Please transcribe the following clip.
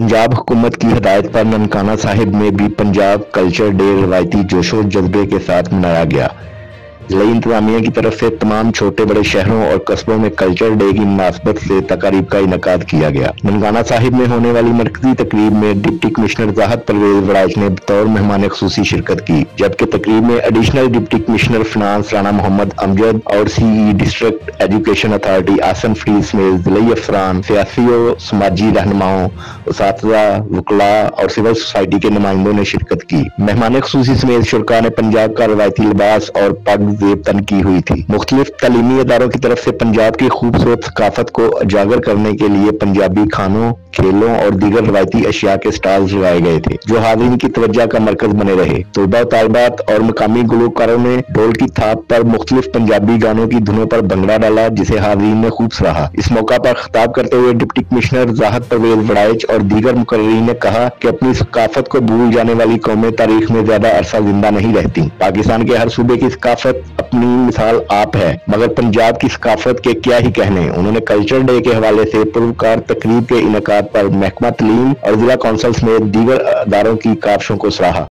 पंजाब हुकूमत की हिदायत पर ननकाना साहिब में भी पंजाब कल्चर डे रवायती जोशो जज्बे के साथ मनाया गया। ज़िला इंतजामिया की तरफ से तमाम छोटे बड़े शहरों और कस्बों में कल्चर डे की मुनासबत से तकारीब का इनकाद किया गया। ननकाना साहिब में होने वाली मरकजी तकरीब में डिप्टी कमिश्नर ज़ाहद परवेज वड़ाइच ने बतौर मेहमान खुसूसी शिरकत की, जबकि तकरीब में additional deputy commissioner finance Rana Muhammad Amjad और सीई डिस्ट्रिक्ट एजुकेशन अथॉरिटी आसन फरीद समेत ज़िली अफसरान, सियासी और समाजी रहनुमाओं, उसातिज़ा, वकला और सिविल सोसाइटी के नुमाइंदों ने शिरकत की। मेहमान खुसूसी समेत शुरका ने पंजाब का रवायती लिबास और पग जेब तन की हुई थी। मुख्तलिफ तालीमी इदारों की तरफ से पंजाब की खूबसूरत सकाफत को उजागर करने के लिए पंजाबी खानों, खेलों और दीगर रवायती अशिया के स्टॉल्स लगाए गए थे, जो हाज़रीन की तवज्जो का मरकज बने रहे। तलबा तालिबात और मकामी गुलकारों ने ढोल की थाप पर मुख्तलिफ पंजाबी गानों की धुनों पर भंगड़ा डाला, जिसे हाज़रीन ने खूब सराहा। इस मौका पर खिताब करते हुए डिप्टी कमिश्नर ज़ाहद परवेज वड़ाइच और दीगर मुकर्रीरीन ने कहा कि अपनी सकाफत को भूल जाने वाली कौमें तारीख में ज्यादा अरसा जिंदा नहीं रहती। पाकिस्तान के हर सूबे की सकाफत अपनी मिसाल आप है, मगर पंजाब की सकाफत के क्या ही कहने। उन्होंने कल्चर डे के हवाले से पुरवकार तकरीब के इनकाद पर महकमा तालीम और जिला कौंसिल समेत दीगर अदारों की काविशों को सराहा।